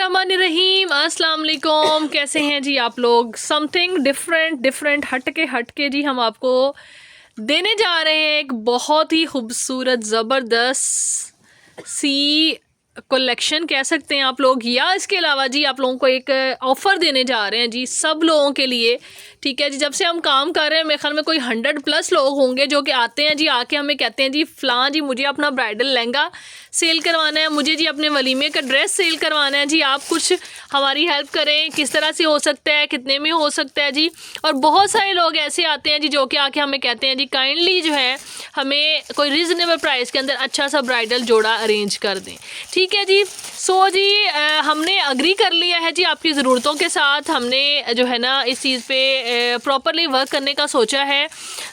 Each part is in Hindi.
बिस्मिल्लाहिर्रहमानिर्रहीम। अस्सलाम वालेकुम। कैसे हैं जी आप लोग? समथिंग डिफरेंट हट के जी हम आपको देने जा रहे हैं एक बहुत ही खूबसूरत ज़बरदस्त सी कलेक्शन कह सकते हैं आप लोग, या इसके अलावा जी आप लोगों को एक ऑफ़र देने जा रहे हैं जी सब लोगों के लिए। ठीक है जी, जब से हम काम कर रहे हैं मेरे ख्याल में कोई 100+ लोग होंगे जो कि आते हैं जी, आके हमें कहते हैं जी फ़लाँ जी मुझे अपना ब्राइडल लहंगा सेल करवाना है, मुझे जी अपने वलीमे का ड्रेस सेल करवाना है जी, आप कुछ हमारी हेल्प करें, किस तरह से हो सकता है, कितने में हो सकता है जी। और बहुत सारे लोग ऐसे आते हैं जी जो कि आके हमें कहते हैं जी काइंडली जो है हमें कोई रीज़नेबल प्राइस के अंदर अच्छा सा ब्राइडल जोड़ा अरेंज कर दें। ठीक है जी। सो जी हमने अग्री कर लिया है जी आपकी ज़रूरतों के साथ, हमने जो है ना इस चीज़ पे प्रॉपरली वर्क करने का सोचा है।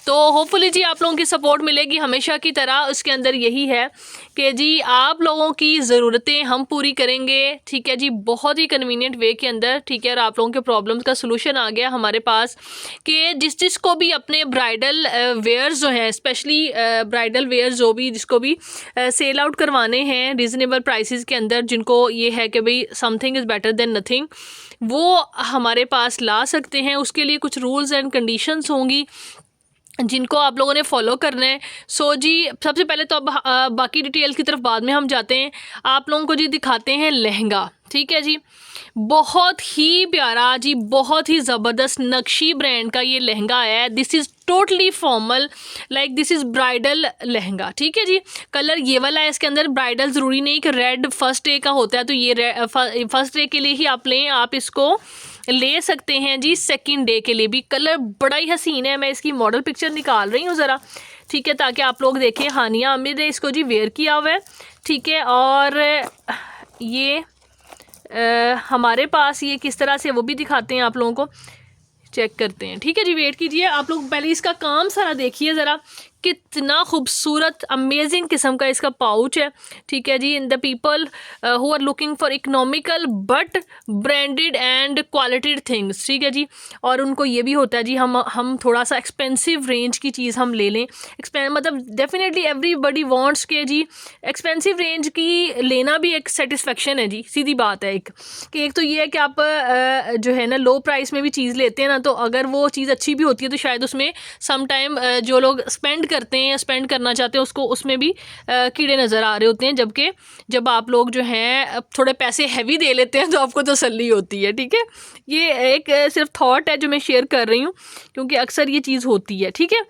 तो होपफुली जी आप लोगों की सपोर्ट मिलेगी हमेशा की तरह। उसके अंदर यही है कि जी आप लोगों की ज़रूरतें हम पूरी करेंगे। ठीक है जी, बहुत ही कन्वीनियंट वे के अंदर। ठीक है, और आप लोगों के प्रॉब्लम्स का सलूशन आ गया हमारे पास कि जिसको भी अपने ब्राइडल वेयर्स जो हैं, स्पेशली ब्राइडल वेयर्स जो भी जिसको भी सेल आउट करवाने हैं रीज़नेबल प्राइसेस के अंदर, जिनको ये है कि भाई something is better than nothing, वो हमारे पास ला सकते हैं। उसके लिए कुछ रूल्स एंड कंडीशंस होंगी जिनको आप लोगों ने फॉलो करना है। सो जी सबसे पहले तो अब बाकी डिटेल की तरफ बाद में हम जाते हैं। आप लोगों को जी दिखाते हैं लहंगा। ठीक है जी, बहुत ही प्यारा जी, बहुत ही ज़बरदस्त नक्शी ब्रांड का ये लहंगा है। This is totally formal, like this is bridal lehenga. ठीक है जी, कलर ये वाला है। इसके अंदर ब्राइडल ज़रूरी नहीं कि रेड फर्स्ट डे का होता है तो ये फर्स्ट डे के लिए ही आप लें, आप इसको ले सकते हैं जी सेकंड डे के लिए भी। कलर बड़ा ही हसीन है। मैं इसकी मॉडल पिक्चर निकाल रही हूँ ज़रा, ठीक है, ताकि आप लोग देखें। हानिया आमिर ने इसको जी वेयर किया हुआ है। ठीक है, और ये हमारे पास ये किस तरह से वो भी दिखाते हैं, आप लोगों को चेक करते हैं। ठीक है जी, वेट कीजिए आप लोग, पहले इसका काम सारा देखिए ज़रा, कितना खूबसूरत अमेजिंग किस्म का इसका पाउच है। ठीक है जी, in the people who are looking for economical but branded and qualitied things. ठीक है जी, और उनको ये भी होता है जी हम थोड़ा सा एक्सपेंसिव रेंज की चीज़ हम ले लें। मतलब डेफिनेटली एवरीबडी वांट्स के जी एक्सपेंसिव रेंज की लेना भी एक सेटिस्फेक्शन है जी, सीधी बात है। एक तो ये है कि आप जो है ना लो प्राइस में भी चीज़ लेते हैं ना, तो अगर वो चीज़ अच्छी भी होती है तो शायद उसमें सम टाइम जो लोग स्पेंड करते हैं, स्पेंड करना चाहते हैं, उसको उसमें भी कीड़े नज़र आ रहे होते हैं। जबकि जब आप लोग जो हैं थोड़े पैसे हैवी दे लेते हैं तो आपको तसल्ली होती है। ठीक है, ये एक सिर्फ थॉट है जो मैं शेयर कर रही हूँ, क्योंकि अक्सर ये चीज़ होती है। ठीक है,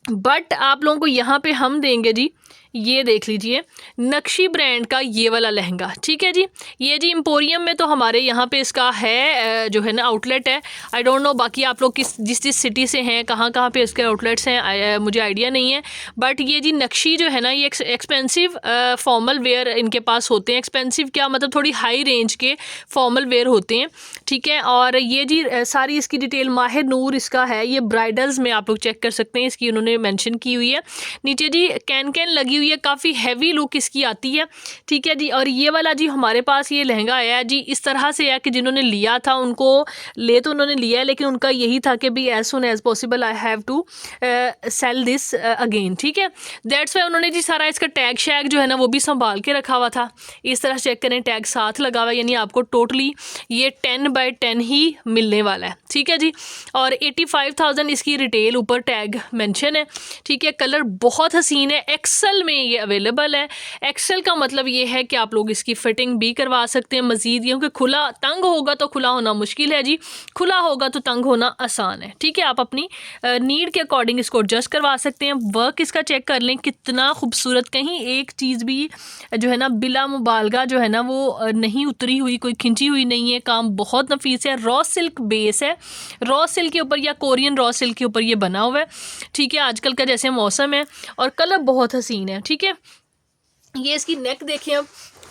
बट आप लोगों को यहाँ पे हम देंगे जी, ये देख लीजिए नक्शी ब्रांड का ये वाला लहंगा। ठीक है जी, ये जी एम्पोरियम में तो हमारे यहाँ पे इसका है जो है ना आउटलेट है। आई डोंट नो बाकी आप लोग जिस सिटी से हैं, कहाँ पे इसके आउटलेट्स हैं, मुझे आइडिया नहीं है। बट ये जी नक्शी जो है ना, ये एक्सपेंसिव फॉर्मल वेयर इनके पास होते हैं। एक्सपेंसिव क्या मतलब, थोड़ी हाई रेंज के फॉर्मल वेयर होते हैं। ठीक है, और ये जी सारी इसकी डिटेल माहिर नूर इसका है। ये ब्राइडल्स में आप लोग चेक कर सकते हैं, इसकी उन्होंने मेंशन की हुई है। नीचे जी कैन लगी हुई है, काफ़ी हैवी लुक इसकी आती है। ठीक है जी, और ये वाला जी हमारे पास ये लहंगा आया है जी इस तरह से है कि जिन्होंने लिया था उनको ले तो उन्होंने लिया है, लेकिन उनका यही था कि भी as soon as possible I have to sell this again. ठीक है, दैट्स वाई उन्होंने जी सारा इसका टैग शैग जो है ना वो भी संभाल के रखा हुआ था। इस तरह चेक करें, टैग साथ लगा हुआ है, यानी आपको टोटली ये 10/10 ही मिलने वाला है। ठीक है जी, और 85,000 इसकी रिटेल ऊपर टैग मेंशन है। ठीक है, कलर बहुत हसीन है। एक्सेल में ये अवेलेबल है। एक्सेल का मतलब ये है कि आप लोग इसकी फिटिंग भी करवा सकते हैं मज़ीद, क्योंकि खुला तंग होगा तो खुला होना मुश्किल है जी, खुला होगा तो तंग होना आसान है। ठीक है, आप अपनी नीड के अकॉर्डिंग इसको एडजस्ट करवा सकते हैं। वर्क इसका चेक कर लें, कितना खूबसूरत, कहीं एक चीज़ भी जो है ना बिला मुबालगा जो है ना वो नहीं उतरी हुई, कोई खिंची हुई नहीं है। काम बहुत नफीस है। रॉ सिल्क बेस है, रॉ सिल्क के ऊपर या कोरियन रॉ सिल्क के ऊपर ये बना हुआ है। ठीक है, आजकल का जैसे मौसम है, और कलर बहुत हसीन है। ठीक है, ये इसकी नेक देखें। अब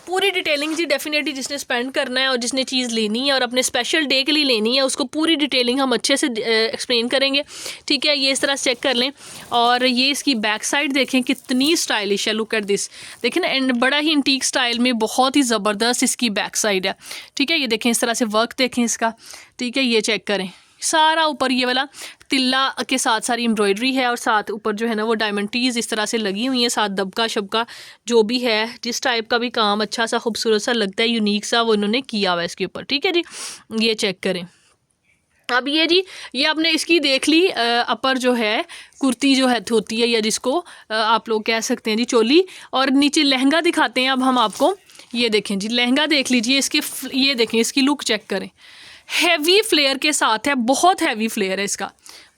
पूरी डिटेलिंग जी डेफिनेटली जिसने स्पेंड करना है और जिसने चीज़ लेनी है और अपने स्पेशल डे के लिए लेनी है, उसको पूरी डिटेलिंग हम अच्छे से एक्सप्लेन करेंगे। ठीक है, ये इस तरह चेक कर लें। और ये इसकी बैक साइड देखें, कितनी स्टाइलिश है। लुक एट दिस, देखें ना, एंड बड़ा ही इंटीक स्टाइल में बहुत ही ज़बरदस्त इसकी बैक साइड है। ठीक है, ये देखें, इस तरह से वर्क देखें इसका। ठीक है, ये चेक करें, सारा ऊपर ये वाला तिल्ला के साथ सारी एम्ब्रॉयडरी है और साथ ऊपर जो है ना वो डायमंड टीज इस तरह से लगी हुई है, साथ दबका शबका जो भी है, जिस टाइप का भी काम अच्छा सा खूबसूरत सा लगता है, यूनिक सा, वो इन्होंने किया हुआ है इसके ऊपर। ठीक है जी, ये चेक करें। अब ये जी, ये आपने इसकी देख ली अपर जो है कुर्ती जो है होती है, या जिसको आप लोग कह सकते हैं जी चोली, और नीचे लहंगा दिखाते हैं अब हम आपको। ये देखें जी, लहंगा देख लीजिए इसके, ये देखें इसकी लुक चेक करें, हैवी फ्लेयर के साथ है, बहुत हैवी फ्लेयर है इसका,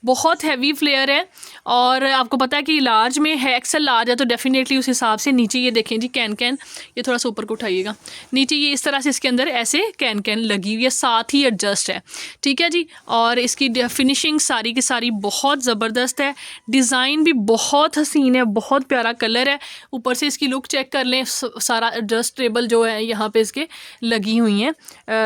बहुत हैवी फ्लेयर है। और आपको पता है कि लार्ज में है, एक्सेल लार्ज है, तो डेफिनेटली उस हिसाब से नीचे ये देखें जी कैन कैन, ये थोड़ा सा ऊपर को उठाइएगा, नीचे ये इस तरह से इसके अंदर ऐसे कैन कैन लगी हुई है, साथ ही एडजस्ट है। ठीक है जी, और इसकी फिनिशिंग सारी की सारी बहुत ज़बरदस्त है, डिज़ाइन भी बहुत हसीन है, बहुत प्यारा कलर है। ऊपर से इसकी लुक चेक कर लें, सारा एडजस्टेबल जो है यहाँ पे इसके लगी हुई हैं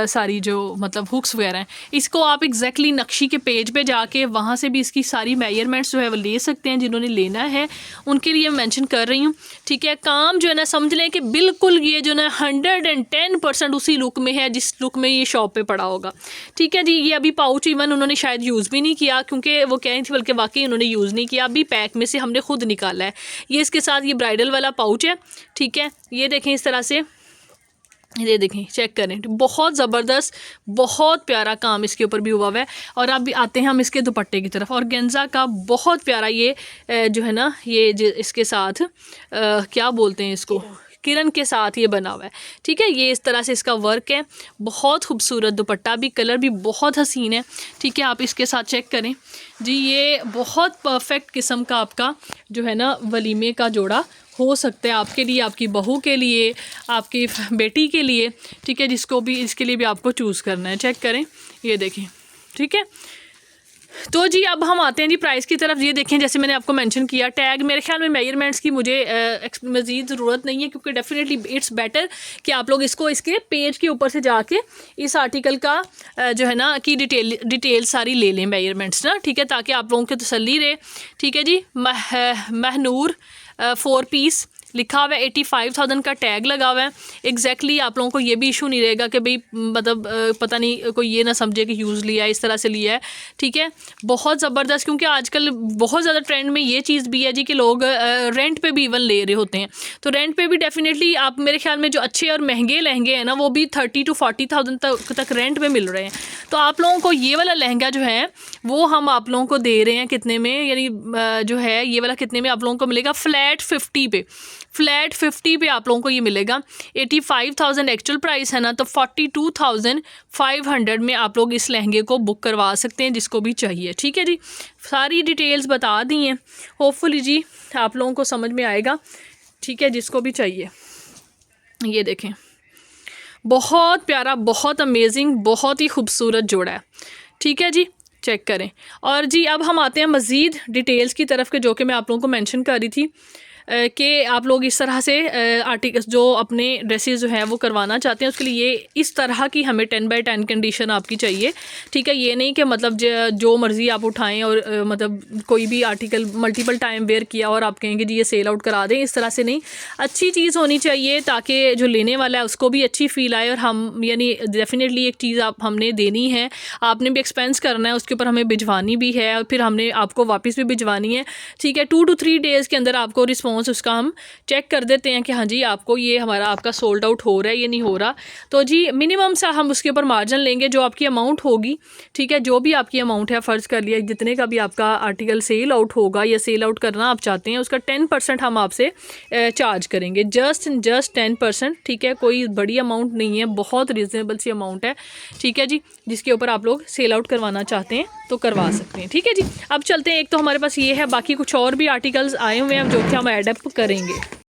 सारी जो मतलब हुक्स वगैरह हैं। इसको आप एग्जैक्टली नक्शी के पेज पे जाके वहाँ से भी इसकी सारी मेजरमेंट्स जो है वो ले सकते हैं, जिन्होंने लेना है उनके लिए मेंशन कर रही हूँ। ठीक है, काम जो है ना समझ लें कि बिल्कुल ये जो ना 110% उसी लुक में है जिस लुक में ये शॉप पे पड़ा होगा। ठीक है जी, ये अभी पाउच इवन उन्होंने शायद यूज़ भी नहीं किया, क्योंकि वो कह रही थी, बल्कि वाकई उन्होंने यूज़ नहीं किया, अभी पैक में से हमने खुद निकाला है। ये इसके साथ ये ब्राइडल वाला पाउच है। ठीक है, ये देखें इस तरह से, ये देखें चेक करें, बहुत ज़बरदस्त, बहुत प्यारा काम इसके ऊपर भी हुआ हुआ है। और अब आते हैं हम इसके दुपट्टे की तरफ, और गेंजा का बहुत प्यारा ये जो है ना, ये इसके साथ क्या बोलते हैं इसको, किरण के साथ ये बना हुआ है। ठीक है, ये इस तरह से इसका वर्क है, बहुत खूबसूरत दुपट्टा भी, कलर भी बहुत हसीन है। ठीक है, आप इसके साथ चेक करें जी, ये बहुत परफेक्ट किस्म का आपका जो है ना वलीमे का जोड़ा हो सकता है आपके लिए, आपकी बहू के लिए, आपकी बेटी के लिए। ठीक है, जिसको भी, इसके लिए भी आपको चूज़ करना है। चेक करें, ये देखें। ठीक है, तो जी अब हम आते हैं जी प्राइस की तरफ। ये देखें, जैसे मैंने आपको मेंशन किया, टैग मेरे ख्याल में मेजरमेंट्स की मुझे मज़ीद ज़रूरत नहीं है, क्योंकि डेफिनेटली इट्स बेटर कि आप लोग इसको इसके पेज के ऊपर से जाके इस आर्टिकल का जो है ना कि डिटेल सारी ले लें, मेजरमेंट्स ना। ठीक है, ताकि आप लोगों को तसल्ली रहे। ठीक है जी, महनूर 4 पीस लिखा हुआ है, 85,000 का टैग लगा हुआ है। एग्जैक्टली आप लोगों को ये भी इशू नहीं रहेगा कि भाई मतलब पता नहीं कोई ये ना समझे कि यूज़ लिया है, इस तरह से लिया है। ठीक है, बहुत ज़बरदस्त, क्योंकि आजकल बहुत ज़्यादा ट्रेंड में ये चीज़ भी है जी कि लोग रेंट पे भी इवन ले रहे होते हैं। तो रेंट पे भी डेफिनेटली आप, मेरे ख्याल में जो अच्छे और महंगे लहंगे हैं ना, वो भी 30 to 40,000 तक रेंट पे मिल रहे हैं। तो आप लोगों को ये वाला लहंगा जो है वो हम आप लोगों को दे रहे हैं कितने में, यानी जो है ये वाला कितने में आप लोगों को मिलेगा, फ्लैट 50 पे, फ्लैट 50 पे आप लोगों को ये मिलेगा। 85,000 एक्चुअल प्राइस है ना, तो 42,500 में आप लोग इस लहंगे को बुक करवा सकते हैं, जिसको भी चाहिए। ठीक है जी, सारी डिटेल्स बता दी हैं, होपफुली जी आप लोगों को समझ में आएगा। ठीक है, जिसको भी चाहिए। ये देखें, बहुत प्यारा, बहुत अमेजिंग, बहुत ही खूबसूरत जोड़ा है। ठीक है जी, चेक करें। और जी अब हम आते हैं मज़ीद डिटेल्स की तरफ के, जो कि मैं आप लोगों को मेंशन कर रही थी कि आप लोग इस तरह से आर्टिकल जो अपने ड्रेसेस जो हैं वो करवाना चाहते हैं, उसके लिए ये इस तरह की हमें 10x10 कंडीशन आपकी चाहिए। ठीक है, ये नहीं कि मतलब जो मर्ज़ी आप उठाएं और मतलब कोई भी आर्टिकल मल्टीपल टाइम वेयर किया और आप कहेंगे जी ये सेल आउट करा दें, इस तरह से नहीं। अच्छी चीज़ होनी चाहिए ताकि जो लेने वाला है उसको भी अच्छी फ़ील आए, और हम यानी डेफिनेटली एक चीज़ आप हमने देनी है, आपने भी एक्सपेंस करना है, उसके ऊपर हमें भिजवानी भी है, और फिर हमने आपको वापस भी भिजवानी है। ठीक है, 2 to 3 डेज़ के अंदर आपको रिस्पॉन्स उसका हम चेक कर देते हैं कि हाँ जी आपको ये हमारा आपका सोल्ड आउट हो रहा है, ये नहीं हो रहा। तो जी मिनिमम सा हम उसके ऊपर मार्जिन लेंगे, जो आपकी अमाउंट होगी। ठीक है, जो भी आपकी अमाउंट है, फ़र्ज़ कर लिया जितने का भी आपका आर्टिकल सेल आउट होगा या सेल आउट करना आप चाहते हैं, उसका 10% हम आपसे चार्ज करेंगे, जस्ट 10%। ठीक है, कोई बड़ी अमाउंट नहीं है, बहुत रिजनेबल सी अमाउंट है। ठीक है जी, जिसके ऊपर आप लोग सेल आउट करवाना चाहते हैं तो करवा सकते हैं। ठीक है जी, अब चलते हैं, एक तो हमारे पास ये है, बाकी कुछ और भी आर्टिकल्स आए हुए हैं जो कि हम एडअप करेंगे।